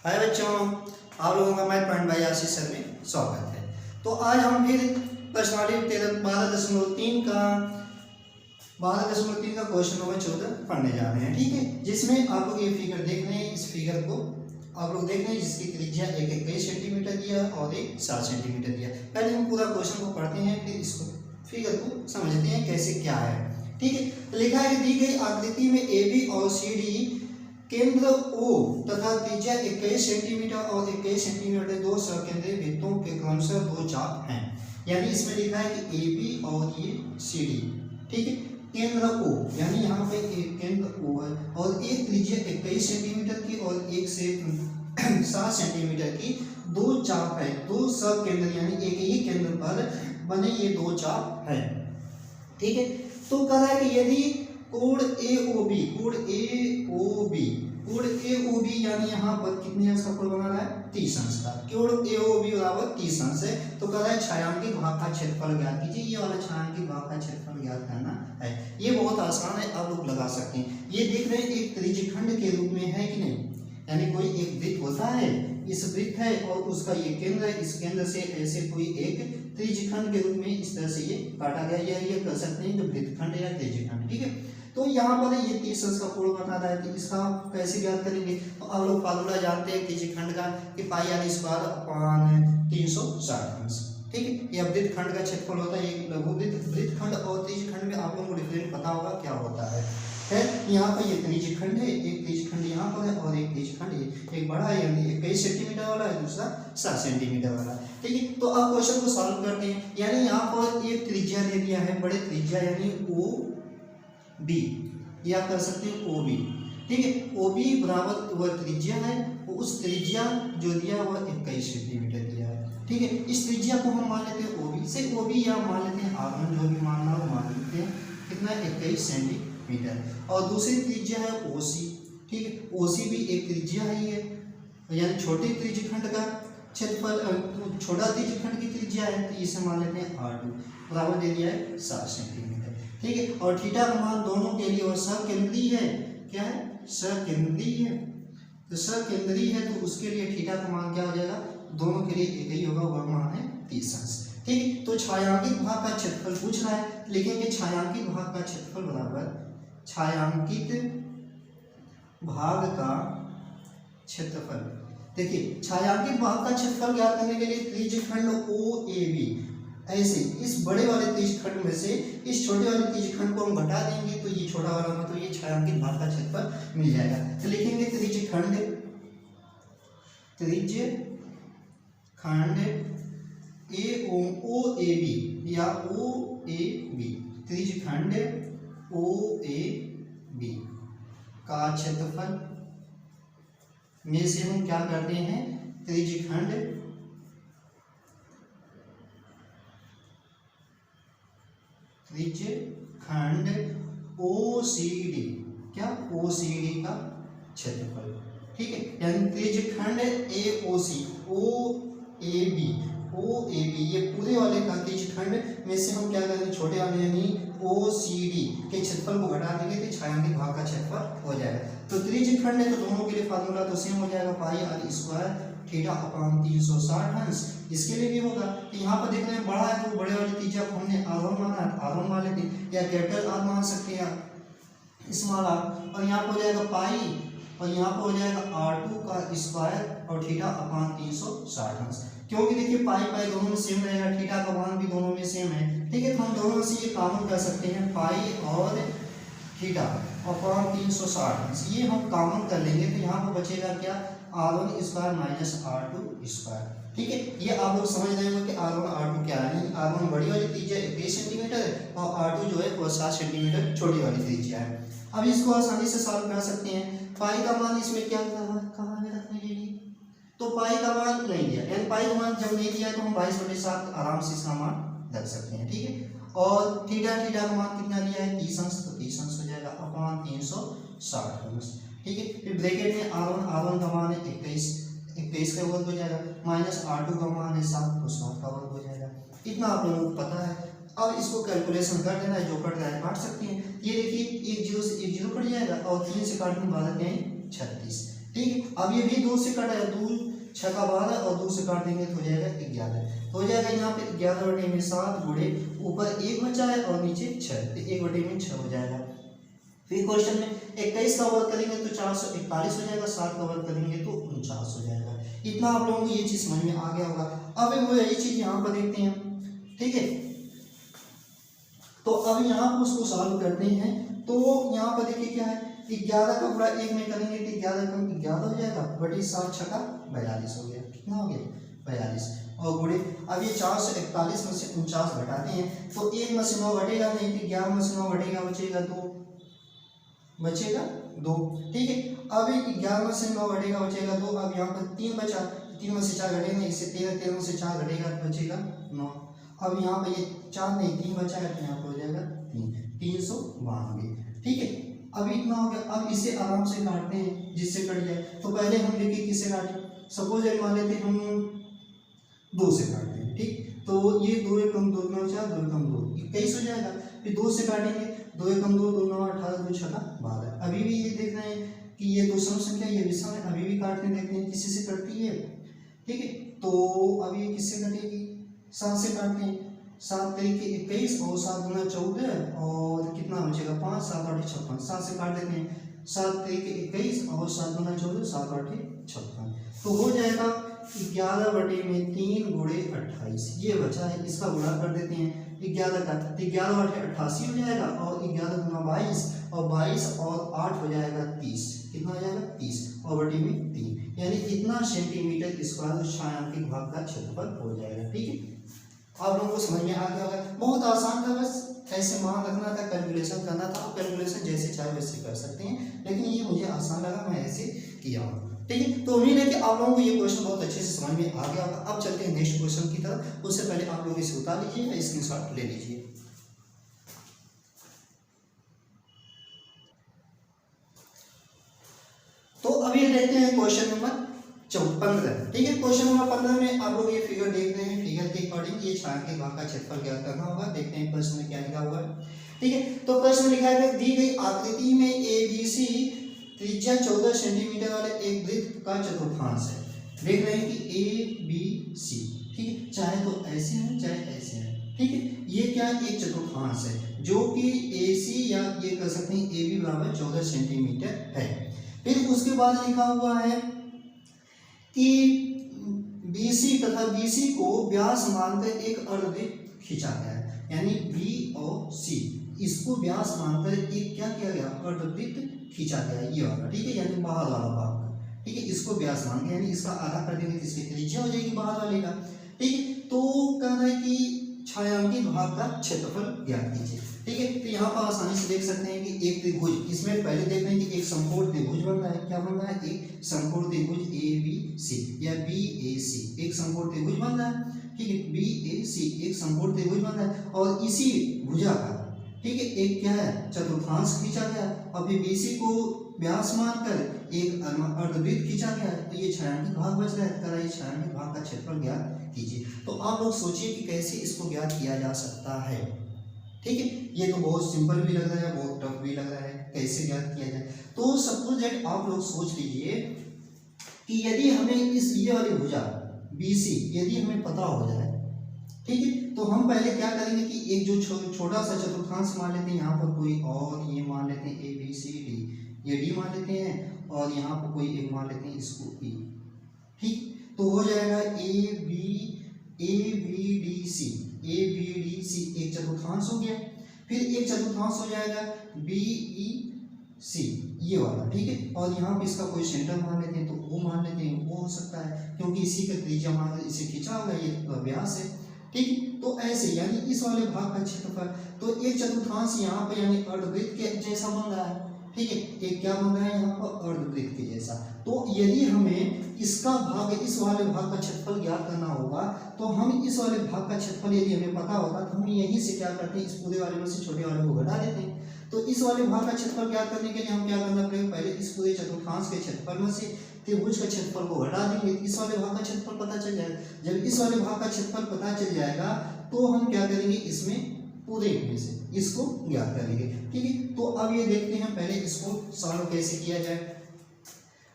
हाय बच्चों, आप लोगों का math point by Ashish sir में स्वागत है। तो आज हम फिर प्रश्नावली 12.3 का क्वेश्चन नंबर 14 पढ़ने जा रहे हैं। ठीक है, जिसमें आप लोग ये फिगर देख रहे हैं। इस फिगर को आप लोग देख रहे हैं जिसकी त्रिज्या एक 21 सेंटीमीटर दिया और एक 7 सेंटीमीटर दिया। पहले हम पूरा क्वेश्चन को पढ़ते हैं, फिर इसको फिगर को समझते हैं कैसे क्या है। ठीक है, तो लिखा है कि दी गई आकृति में ए बी और सी डी केंद्र O तथा त्रिज्या 21 सेंटीमीटर और 21 सेंटीमीटर दो सकेंद्रीय वृत्तों के क्रमशः दो चाप हैं। यानी इसमें लिखा है कि ए बी और ये सी डी। ठीक है, केंद्र O यानी यहाँ पे एक केंद्र O है और एक त्रिज्या 21 सेंटीमीटर की और एक से 7 सेंटीमीटर की दो चाप है। दो सकेंद्र यानी एक ही केंद्र पर बने ये दो चाप है। ठीक है, तो कह रहा है कि यदि कोण AOB यानी यहाँ पर कितने अंश का कोण बना रहा है 30 अंश का। कोण AOB बराबर 30 अंश है। तो कह रहा है छायांकित भाग का क्षेत्रफल ज्ञात कीजिए। ये वाला छायांकित भाग का क्षेत्रफल ज्ञात करना है। ये बहुत आसान है, आप लोग लगा सकते हैं। ये देख रहे हैं एक त्रिज्यखंड के रूप में है कि नहीं, यानी कोई एक वृत्त होता है, इस वृत्त है और उसका ये केंद्र है। इस केंद्र से ऐसे कोई एक त्रिज्यखंड के रूप में इस तरह से ये काटा गया। ये कह सकते हैं कि वृत्तखंड या त्रिज्यखंड। ठीक है, तो यहाँ पर ये 30 अंश का कोण बना रहा है। तो इसका कैसे ज्ञात करेंगे? तो आप लोग फार्मूला जानते हैं त्रिज्यखंड का कि पाई आर स्क्वायर अपान 360 अंश। ठीक है, ये वृत्तखंड का क्षेत्रफल होता है। एक लघु वृत्तखंड और त्रिज्यखंड में आप लोगों को डिफरेंट पता होगा क्या होता है। यहाँ पर ये त्रिज्यखंड है, एक त्रिज्यखंड यहाँ पर है और एक त्रिज्यखंड एक बड़ा है यानी 21 सेंटीमीटर वाला है, दूसरा 7 सेंटीमीटर वाला। ठीक है, तो आप क्वेश्चन को सॉल्व करते हैं। यानी यहाँ पर एक त्रिज्या दे दिया है, बड़े त्रिज्या यानी OB, या कर सकते हैं OB। ठीक है, OB बराबर वह त्रिज्या है, उस त्रिज्या जो दिया वह 21 सेंटीमीटर दिया है। ठीक है, इस त्रिज्या को हम मान लेते हैं OB से OB या मान लेते हैं R1, जो भी मानना हो मान लेते हैं। कितना 21 सेंटीमीटर। और दूसरी त्रिज्या है OC। ठीक है, OC भी एक त्रिज्या है, यानी छोटे त्रिज्यखंड का क्षेत्रफल, छोटा त्रिज्यखंड की त्रिज्या है, तो इसे मान लेते हैं R2 बराबर दे दिया है 7 सेंटीमीटर। ठीक है, और थीटा का मान दोनों के लिए और सकेंद्रीय है। क्या है? सकेंद्रीय है। तो सकेंद्रीय है तो उसके लिए थीटा का मान क्या हो जाएगा? दोनों के लिए एक ही होगा, वह मान है 30 अंश। ठीक है, तो छायांकित भाग का क्षेत्रफल पूछ रहा है। लिखेंगे छायांकित भाग का क्षेत्रफल बराबर छायांकित भाग का क्षेत्रफल। देखिए, छायांकित भाग का क्षेत्रफल ज्ञात करने के लिए त्रिज्यखंड OAB ऐसे इस बड़े वाले त्रिज्यखंड में से इस छोटे वाले त्रिज्यखंड को हम घटा देंगे तो ये छोटा वाला मतलब ये छायांकित भाग का क्षेत्रफल मिल जाएगा। तो लिखेंगे त्रिज्यखंड OAB या OAB, त्रिज्यखंड OAB का क्षेत्रफल में से हम क्या करते हैं? त्रिज्यखंड OCD, क्या OCD का क्षेत्रफल। ठीक है, यानी त्रिज्यखंड OAB ये पूरे वाले का त्रिज्यखंड में से हम क्या करेंगे? छोटे वाले यानी OCD के क्षेत्रफल को घटा देंगे तो छायांकित भाग का क्षेत्रफल हो जाएगा। तो त्रिज्यखंड है तो दोनों के लिए फार्मूला तो सेम हो जाएगा, पाई आर स्क्वायर थीटा अपान 360 अंश। इसके लिए भी होगा। तो यहाँ पर देख रहे हैं बड़ा है तो बड़े वाली त्रिज्या को हमने R1 माना है, R1 मान लेते हैं, या कैपिटल R मान सकते हैं स्मॉल r। और यहाँ पर हो जाएगा पाई और यहाँ पर हो जाएगा R2 का स्क्वायर और थीटा अपान 360 अंश। क्योंकि देखिए पाई दोनों में सेम रहेगा, थीटा का मान भी दोनों में सेम है। ठीक है, तो हम दोनों से ये कॉमन कर सकते हैं, पाई और थीटा अपान 360 अंश। ये हम कॉमन कर लेंगे तो यहाँ पर बचेगा क्या? R1 square minus R2 square. ठीक है, ये आप लोग समझ रहे हो कि R1 R2 क्या है। R1 बड़ी वाली त्रिज्या 21 सेंटीमीटर है और R2 जो है वो 7 सेंटीमीटर छोटी वाली त्रिज्या है। अब इसको आसानी से सॉल्व कर सकते हैं। पाई का मान इसमें क्या कहाँ में रखने के लिए, तो पाई का मान नहीं दिया, यानी पाई का मान जब नहीं दिया तो हम 22/7 आराम से इसका मान रख सकते हैं। ठीक है, और थीटा का मान कितना दिया है? 30 अंश, तो 30 अंश हो जाएगा अपान 360 अंश। ठीक है, फिर ब्रैकेट में R1 का मान है 21 का वर्ग हो जाएगा, माइनस R2 का मान है 7 तो 7 का वर्ग हो जाएगा। इतना आप लोगों को पता है। अब इसको कैलकुलेशन कर देना है, जो कट रहा है काट सकते हैं। ये देखिए 1 0 से 1 0 कट जाएगा और 3 से काटने बाद 36, ठीक है। अब ये भी 2 से कटा है, 2 6 का 12 और 2 से काट देंगे तो हो जाएगा 11, तो हो जाएगा यहाँ पे 11/7 गुणे ऊपर 1 बचा है और नीचे 6, तो 1/6 हो जाएगा। फिर क्वेश्चन में 21 का वर्ग करेंगे तो 441 हो जाएगा, 7 का वर्ग करेंगे तो 49 हो जाएगा। इतना आप लोगों को ये चीज समझ में आ गया होगा। अब वो यही चीज यहाँ पर देखते हैं, ठीक है। तो अब यहाँ पर उसको सॉल्व करते हैं, तो यहाँ पर देखिए क्या है, 11 का गुणा 1 में करेंगे तो 11 कम 11 हो जाएगा, बटी 7 छक्का 42 हो गया। कितना हो गया? 42। और गुणे अब ये 441 में से 49 घटाते हैं तो 1 में से 9 घटेगा नहीं, तो 11 में से 9 घटेगा, बचेगा 2, बचेगा 2, ठीक है। अब 11 में से 9 घटेगा, बचेगा 2। अब यहाँ पर 3 बचा, 3 में से 4 घटेगा, इससे 13, 13 में से 4 घटेगा तो बचेगा 9। अब यहाँ पर ये 4 नहीं 3 बचा है तो यहाँ पर हो जाएगा 392, ठीक है। अब इतना हो गया। अब इसे आराम से काटते हैं जिससे कट जाए। तो पहले हम देखिए किससे काटें, सपोज मान लेते हैं हम 2 से काटते हैं, ठीक। तो ये 2 कम 2 9 4 2 कम 2 21 हो जाएगा। फिर 2 से काटेंगे, 2 कम 2 2 9 18 2 6 12। अभी भी ये देख रहे हैं कि ये 2 सम संख्या, ये विषम है। अभी भी काटते देखते हैं किसी से कटती है, ठीक है। तो अब ये किससे कटेगी, 7 से काटते हैं। 7 तरीके 21 और 7 गुना 14 और कितना बचेगा 5, 7 8 56। 7 से काट देते हैं, 7 तरीके 21 और 7 गुना 14 7 8 56। तो हो जाएगा 11/3 गुणे 28। ये बचा है, इसका गुणा कर देते हैं 11 का, तो 11 8 88 हो जाएगा और 11 गुना 22 और 22 और 8 हो जाएगा 30। कितना हो जाएगा 30 और बटे में 3, यानी इतना सेंटीमीटर स्क्वायर उस छायांकित भाग का क्षेत्रफल हो जाएगा, ठीक है। आप लोगों को समझ में आ गया होगा। बहुत आसान था, बस ऐसे मान रखना था, कैलकुलेशन करना था। आप कैलकुलेशन जैसे चाहे वैसे कर सकते हैं, लेकिन ये मुझे आसान लगा, मैं ऐसे किया हूँ, ठीक है। तो उम्मीद है कि आप लोगों को ये क्वेश्चन बहुत अच्छे से समझ में आ गया होगा। अब चलते हैं नेक्स्ट क्वेश्चन की तरफ। उससे पहले आप लोग इसे उतार लीजिए या स्क्रीनशॉट ले लीजिए। तो अभी देखते हैं क्वेश्चन नंबर 15, ठीक है। क्वेश्चन नंबर 15 में आप लोग ये फिगर देख रहे हैं, फिगर के अकॉर्डिंग ये छायांकित भाग का क्षेत्रफल ज्ञात करना होगा। देखते हैं प्रश्न में क्या लिखा हुआ है, ठीक है। तो प्रश्न में लिखा है दी गई आकृति में ABC त्रिज्या 14 सेंटीमीटर वाले एक वृत्त का चतुर्थांश है। देख रहे हैं कि ABC, ठीक है, चाहे तो ऐसे है चाहे ऐसे है, ठीक है। ये क्या एक चतुर्थांश है जो कि AC या ये कह सकते हैं AB बराबर 14 सेंटीमीटर है। फिर उसके बाद लिखा हुआ है कि BC तथा BC को व्यास मानकर एक अर्धवृत्त खींचा गया है, यानी B और C इसको व्यास मानकर एक क्या किया गया, अर्धवृत्त खींचा गया है, ये वाला, ठीक है, यानी बाहर वाला भाग, ठीक है, इसको व्यास मान के, यानी इसका आधा कर देंगे तो इसकी त्रिज्या हो जाएगी बाहर वाले का, ठीक है। तो कह रहा है कि छायांकित भाग का क्षेत्रफल ज्ञात कीजिए, ठीक है। तो यहाँ पर आसानी से देख सकते हैं कि एक त्रिभुज, इसमें पहले देख रहे हैं कि एक समकोण त्रिभुज बन रहा है। क्या बन रहा है, एक समकोण त्रिभुज ABC या BAC, एक समकोण त्रिभुज बन रहा है, ठीक है। BAC एक समकोण त्रिभुज बन रहा है और इसी भुजा का, ठीक है, एक क्या है चतुर्थांश खींचा गया और फिर BC को व्यास मानकर एक अर्धवृत्त खींचा गया है। तो ये छायांकित भाग बच रहा है, तरह ये छायांकित भाग का क्षेत्रफल ज्ञात कीजिए। तो आप लोग सोचिए कि कैसे इसको ज्ञात किया जा सकता है, ठीक है। ये तो बहुत सिंपल भी लग रहा है, बहुत टफ भी लग रहा है, कैसे ज्ञात किया जाए। तो सपोज दैट आप लोग सोच लीजिए कि यदि हमें इस ये वाली भुजा BC यदि हमें पता हो जाए, ठीक है, तो हम पहले क्या करेंगे कि एक जो छोटा सा चतुर्थांश मान लेते हैं यहाँ पर कोई, और ये मान लेते हैं ABCD, ये D मान लेते हैं और यहाँ पर कोई एक मान लेते हैं इसको E, ठीक। तो हो जाएगा ABDC एक चतुर्थांश हो गया। फिर एक चतुर्थांश हो जाएगा BEC ये वाला, ठीक है, और यहाँ पे इसका कोई सेंटर मान लेते हैं तो वो मान लेते हैं, वो हो सकता है क्योंकि इसी का त्रिज्या मान इसे खींचा होगा, ये व्यास है, ठीक। तो ऐसे यानी इस वाले भाग का क्षेत्रफल, तो एक चतुर्थांश यहाँ पे यानी अर्धवृत्त के जैसा बन रहा है, ठीक है, एक क्या बन रहा है यहाँ पर अर्धवृत्त के जैसा। तो यदि हमें इसका भाग इस वाले भाग का क्षेत्रफल ज्ञात करना होगा तो हम इस वाले भाग का क्षेत्रफल यदि हमें पता होगा तो हम यहीं से क्या करते हैं, इस पूरे वाले में से छोटे वाले को घटा देते हैं। तो इस वाले भाग का क्षेत्रफल ज्ञात करने के लिए हम क्या करना पड़ेगा, पहले इस पूरे चतुर्थांश के क्षेत्रफल में से त्रिभुज का क्षेत्रफल को घटा देंगे, इस वाले भाग का क्षेत्रफल पता चल जाएगा। जब इस वाले भाग का क्षेत्रफल पता चल जाएगा तो हम क्या करेंगे, इसमें पूरे में से इसको ज्ञात करेंगे, ठीक है। तो अब ये देखते हैं पहले इसको सॉल्व कैसे किया जाए।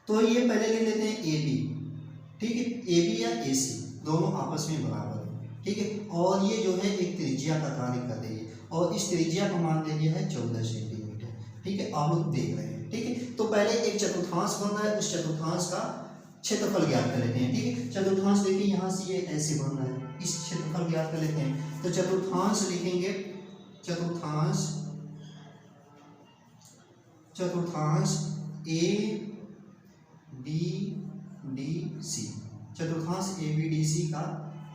तो ये पहले लिख लेते हैं ए बी, ठीक है, ए बी या ए सी दोनों आपस में बराबर है, ठीक है, और ये जो है एक त्रिज्या का कार्य कर रही है और इस त्रिज्या का मान दे दिया है 14 सेंटीमीटर, ठीक है, आप लोग देख रहे हैं, ठीक है। तो पहले एक चतुर्थांश बन रहा है, उस चतुर्थांश का क्षेत्रफल ज्ञात कर लेते हैं, ठीक है। चतुर्थांश देखिए यहाँ से ये ऐसे बन रहा है, इस क्षेत्रफल ज्ञात कर लेते हैं। तो चतुर्थांश लिखेंगे, चतुर्थांश ए बी डी सी, चतुर्थांश ए बी डी सी का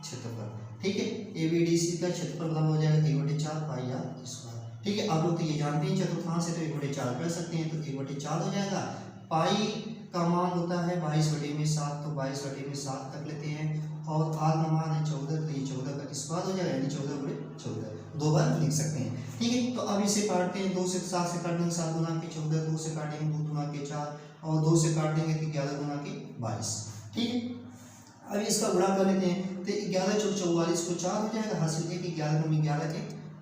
क्षेत्रफल, ठीक है। ए बी डी सी का क्षेत्रफल बराबर हो जाएगा 1/4 पाई आर स्क्वायर, ठीक है। आप लोग तो ये जानते हैं चतुर्थांश है तो 1/4 कर सकते हैं, तो 1/4 हो जाएगा। पाई का मान होता है 22/7, तो 22/7 तक लेते हैं, और आर का मान है 14, तो ये 14 का स्क्वायर हो जाएगा, यानी 14/14 दो बार लिख सकते हैं, ठीक है। तो अब इसे काटते हैं, 2 से 7 से काट देंगे 7 गुना के 14, 2 से काटेंगे 2 गुना के 4, और 2 से काट देंगे तो 11 गुना के 22, ठीक है। अब इसका गुणा कर लेते हैं, तो 11 × 44 को 4 हो जाएगा, हासिल एक 11 × 11 के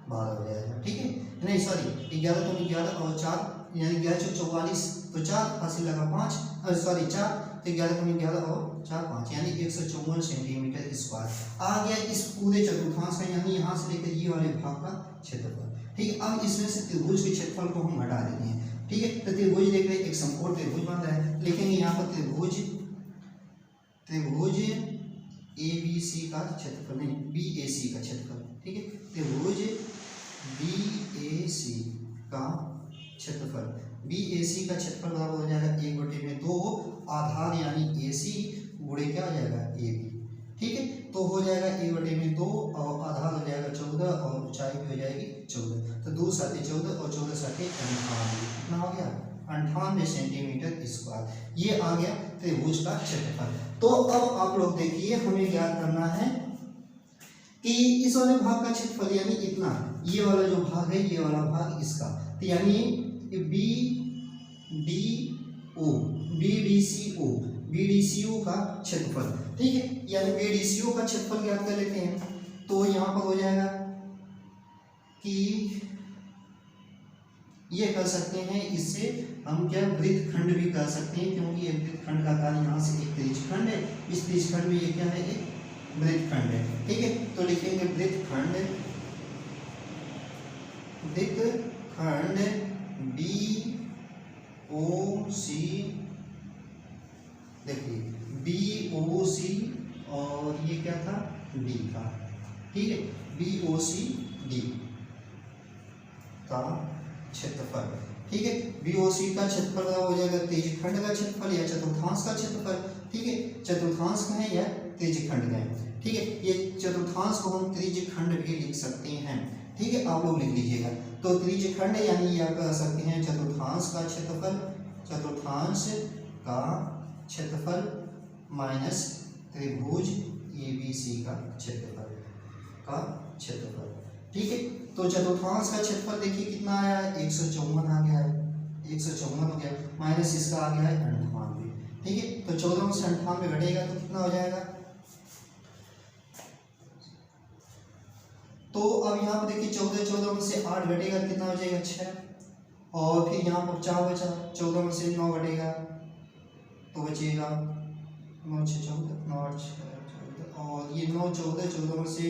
12 हो जाएगा, ठीक है, नहीं सॉरी 11 × 11 और 4 यानी 11 × 44 तो 4 हासिल लगा 5, सॉरी 4, तो 11 × 11 और 4 5 यानी 154 सेंटीमीटर स्क्वायर आ गया इस पूरे चतुर्थांश का, यानी यहाँ से लेकर ये वाले भाग का क्षेत्रफल, ठीक है। अब इसमें से त्रिभुज के क्षेत्रफल को हम हटा देते हैं, ठीक है। तो त्रिभुज देख रहे हैं, एक समकोण त्रिभुज बन रहा है, लिखेंगे यहाँ पर त्रिभुज ए बी सी का क्षेत्रफल, नहीं बी ए सी का क्षेत्रफल, ठीक है। त्रिभुज बी ए सी का क्षेत्रफल, बी ए सी का क्षेत्रफल बराबर हो जाएगा 1/2 आधार यानी ए सी गुणे क्या हो जाएगा ए बी, ठीक है। तो हो जाएगा 1/2 और आधार हो जाएगा 14 और ऊंचाई भी हो जाएगी 14, तो 2 × 7 = 14 और 14 × 7 = 98, कितना हो गया 98 सेंटीमीटर स्क्वायर, ये आ गया त्रिभुज का क्षेत्रफल। तो अब आप लोग देखिए, हमें ज्ञात करना है कि इस वाले भाग का क्षेत्रफल यानी इतना, ये वाला जो भाग है ये वाला भाग इसका, तो यानी बी डी सी ओ का क्षेत्रफल, ठीक है, यानी बी डी सी ओ का क्षेत्रफल ज्ञात कर लेते हैं। तो यहाँ पर हो जाएगा कि ये कर सकते हैं, इससे हम क्या वृत्तखंड भी कर सकते हैं, क्योंकि एक वृत्तखंड का कार्य यहाँ से एक त्रिज्यखंड है, इस त्रिज्यखंड में ये क्या है एक वृत्तखंड है, ठीक है। तो लिखेंगे वृत्तखंड बी ओ सी, देखिए बी ओ सी और ये क्या था डी का, ठीक है, बी ओ सी डी का क्षेत्रफल, ठीक है। बी ओ सी का क्षेत्रफल हो जाएगा त्रिज्यखंड का क्षेत्रफल या चतुर्थांश का क्षेत्रफल, ठीक है, चतुर्थांश का है या त्रिज्यखंड का है, ठीक है। ये चतुर्थांश को हम त्रिज्यखंड भी लिख सकते हैं, ठीक है, आप लोग लिख लीजिएगा। तो त्रिज्यखंड यानी यह कह सकते हैं चतुर्थांश का क्षेत्रफल, चतुर्थांश का क्षेत्रफल माइनस त्रिभुज ए बी सी का क्षेत्रफल ठीक है। तो चतुर्थांश का क्षेत्रफल देखिए कितना आया है 154 आ गया है, 154 हो गया, माइनस इसका आ गया है 98, ठीक है। तो 14 से 98 घटेगा तो कितना हो जाएगा, तो अब यहाँ पर देखिए 14 में से 8 घटेगा कितना हो जाएगा 6, और फिर यहाँ पर 4 बचा, 14 में से 9 घटेगा तो बचेगा 9 6 14, 9 8 14, और ये 9 14, 14 में से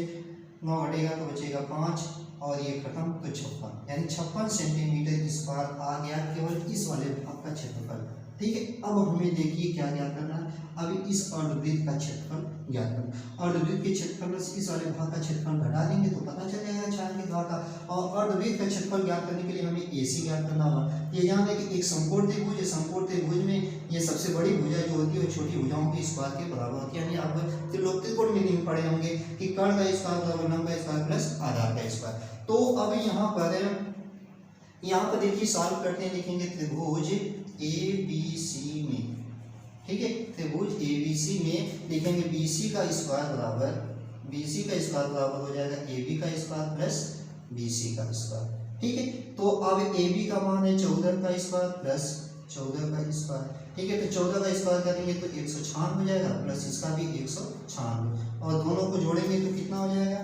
9 घटेगा तो बचेगा 5, और ये खत्म तो 56, यानी 56 सेंटीमीटर स्क्वायर आ गया केवल इस वाले भाग का क्षेत्रफल, ठीक है। अब हमें देखिए क्या ज्ञात करना है, अभी इस अर्धवृत्त का क्षेत्रफल ज्ञात करना, अर्धवृत्त के क्षेत्रफल में इस वाले भाग का क्षेत्रफल घटा देंगे तो पता चल जाएगा छायांकित भाग का, और अर्धवृत्त का क्षेत्रफल ज्ञात करने के लिए हमें AC ज्ञात करना होगा। ये जान लें कि एक समकोण त्रिभुज है, समकोण त्रिभुज में ये सबसे बड़ी भुजा जो होती है वो छोटी भुजाओं के स्क्वायर के बराबर होती है, यानी आप त्रिकोण में नहीं पढ़े होंगे कि कर्ण का स्क्वायर बराबर लंब का स्क्वायर प्लस आधार का स्क्वायर। तो अब यहाँ पर देखिए सॉल्व करते हैं, लिखेंगे त्रिभुज ABC में, ठीक है, त्रिभुज ABC में लिखेंगे BC का स्क्वायर बराबर हो जाएगा AB का स्क्वायर प्लस BC का स्क्वायर, ठीक है। तो अब AB का मान है 14 का स्क्वायर प्लस 14 का स्क्वायर, ठीक है। तो 14 का स्क्वायर करेंगे तो 196 हो जाएगा, प्लस इसका भी 196, और दोनों को जोड़ेंगे तो कितना हो जाएगा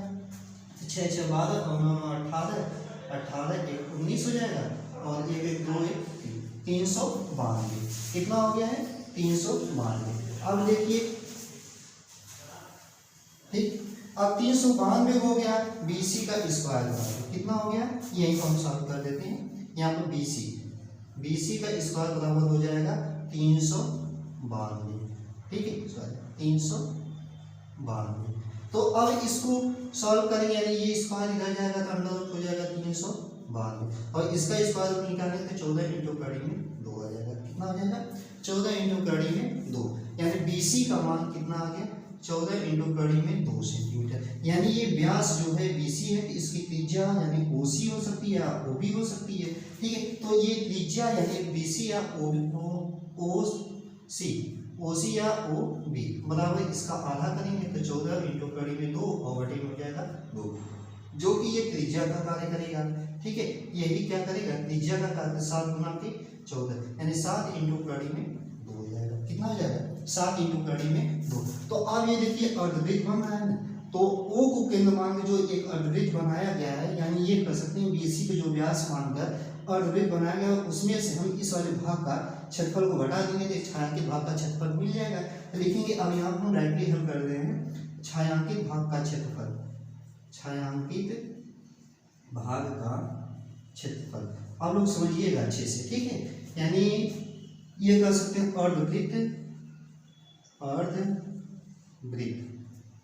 6 6 12 और 9 18 18 1 19 हो जाएगा, और 1 1 2 1 392, कितना हो गया है 392। अब देखिए ठीक, अब 392 हो गया, BC का स्क्वायर बराबर कितना हो गया, यही को हम सॉल्व कर देते हैं। यहाँ पर BC का स्क्वायर बराबर हो जाएगा 392, ठीक है, सॉरी 392। तो अब इसको सॉल्व करेंगे, यानी ये स्क्वायर इधर जाएगा तो अंडर रूट हो जाएगा 392, और इसका स्क्वायर रूट निकालेंगे तो 14 इंटू कड़ी में 2 आ जाएगा। कितना आ जाएगा, 14 इंटू कड़ी में 2, यानी BC का मान कितना आ गया, 14 इंटू कड़ी में 2 सेंटीमीटर। यानी ये व्यास जो है BC है, तो इसकी त्रिज्या यानी OC हो सकती है या OB हो सकती है, ठीक है। तो ये त्रिज्या यानी BC या OC या OB बराबर इसका आधा करेंगे तो 14 इंटू कड़ी में 2 और बटे में हो जाएगा 2, जो कि ये त्रिज्या का कार्य करेगा, ठीक है। यही क्या करेगा, त्रिज्या का कार्य 7 गुना के 14, यानी 7 इंटू कड़ी में 2 हो जाएगा। कितना हो जाएगा, 7 इंटू कड़ी में 2। तो अब ये देखिए अर्धवृत्त बन रहा है ना, तो O को केंद्र मान के जो एक अर्धवृत्त बनाया गया है, यानी ये कर सकते हैं BC को जो व्यास मानकर अर्धवृत्त बनाया गया, उसमें से हम इस वाले भाग का क्षेत्रफल को घटा देंगे तो छायांकित भाग का क्षेत्रफल मिल जाएगा। तो लिखेंगे, अब यहाँ हम डायरेक्टली हल कर रहे हैं, छायांकित भाग का क्षेत्रफल, छायांकित भाग का क्षेत्रफल। आप लोग समझिएगा अच्छे से, ठीक है। यानी ये कर सकते हैं अर्धवृत्त,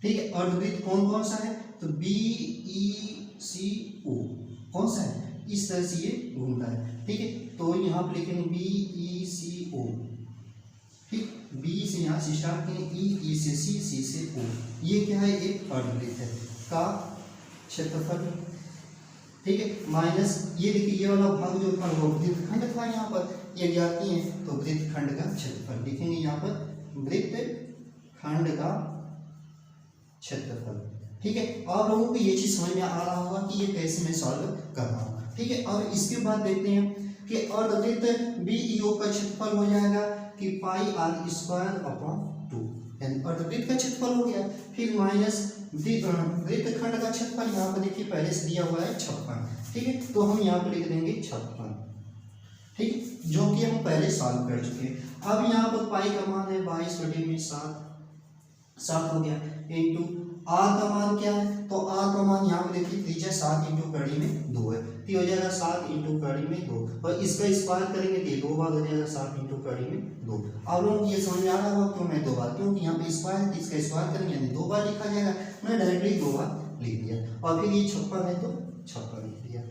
ठीक है। अर्धवृत्त कौन कौन सा है, तो BECO कौन सा है, इस तरह से ये घूमता है, ठीक है। तो यहाँ पर लिखेंगे BECO, ठीक, B से यहाँ से स्टार्ट करेंगे, E से C से O, ये क्या है, एक अर्धवृत्त है का क्षेत्रफल, ठीक है, माइनस ये देखिए ये वाला भाग जो था वो वृत्तखंड था, यहाँ पर ये ज्ञाती है तो वृत्तखंड का क्षेत्रफल लिखेंगे, यहाँ पर वृत्तखंड का क्षेत्रफल, ठीक है। आप लोगों को ये चीज समझ में आ रहा होगा कि ये कैसे मैं सॉल्व कर रहा हूँ, ठीक है। और इसके बाद देखते हैं कि अर्धवृत्त BEO का क्षेत्रफल हो जाएगा कि πr²/2, यानी अर्धवृत्त का क्षेत्रफल हो गया। फिर माइनस वृत्तखंड का क्षेत्रफल, यहाँ पर देखिए पहले से दिया हुआ है 56, ठीक है, तो हम यहाँ पर लिख देंगे 56, ठीक, जो कि हम पहले सॉल्व कर चुके हैं। अब यहाँ पर पाई का मान है 22/7 हो गया, इंटू R का मान क्या है, तो R का मान यहाँ पर देखिए त्रिज्या 7 इंटू कड़ी में 2 है, तो हो जाएगा 7 इंटू कड़ी में 2, और इसका स्क्वायर करेंगे तो ये 2 बार हो जाएगा 7 इंटू कड़ी में 2। अब लोगों को ये समझ में आ रहा होगा क्यों मैं 2 बार, क्योंकि यहाँ पे स्क्वायर है, इसका स्क्वायर करेंगे यानी 2 बार लिखा जाएगा, मैं डायरेक्टली 2 बार लिख दिया, और फिर ये 56 है तो 56 लिख दिया,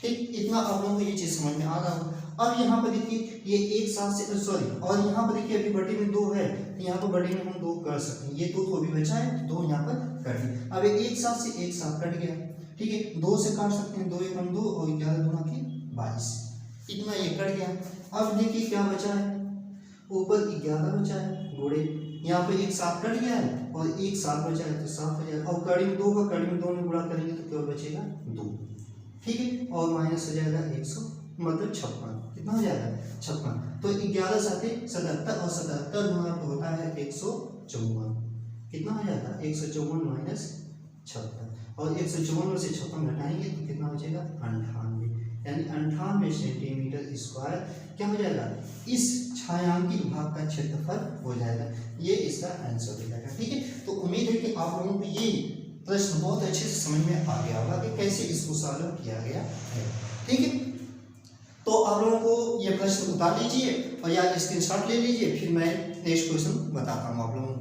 ठीक। इतना आप लोगों को ये चीज समझ में आ रहा होगा। अब यहाँ पर देखिए ये एक साथ से सॉरी, और यहाँ पर देखिए अभी बटे में 2 है, तो यहाँ पर बटे में हम 2 कर सकते हैं, ये 2 तो अभी बचा है, 2 यहाँ पर कट गया। अब एक साथ से एक साथ कट गया, ठीक है, 2 से काट सकते हैं, 2 1 2 और 11 दूना के 22, इतना ये कट गया। अब देखिए क्या बचा है, ऊपर 11 बचा है, गुणे यहाँ पे एक 7 कट गया है और एक 7 बचा है तो 7 हो जाएगा, और कड़ी में 2 का कड़ी में 2 में गुणा करेंगे तो क्या बचेगा 2, ठीक है, और माइनस हो जाएगा 100, मतलब 56, कितना हो जाएगा 56। तो 11 साथे 77 और 77 गुना तो होता है 154, कितना हो जाएगा 154 माइनस 56, और 154 में से 56 घटाएंगे तो कितना हो जाएगा 98, यानी 98 सेंटीमीटर स्क्वायर क्या हो जाएगा, इस छायांकित भाग का क्षेत्रफल हो जाएगा। ये इसका आंसर हो जाएगा, ठीक है। तो उम्मीद है कि आप लोगों को ये प्रश्न बहुत अच्छे से समझ में आ गया होगा कि कैसे इसको सॉल्व किया गया है, ठीक है। तो आप लोगों को ये प्रश्न उतार लीजिए और या स्क्रीनशॉट ले लीजिए, फिर मैं नेक्स्ट क्वेश्चन बताता हूँ आप लोगों को।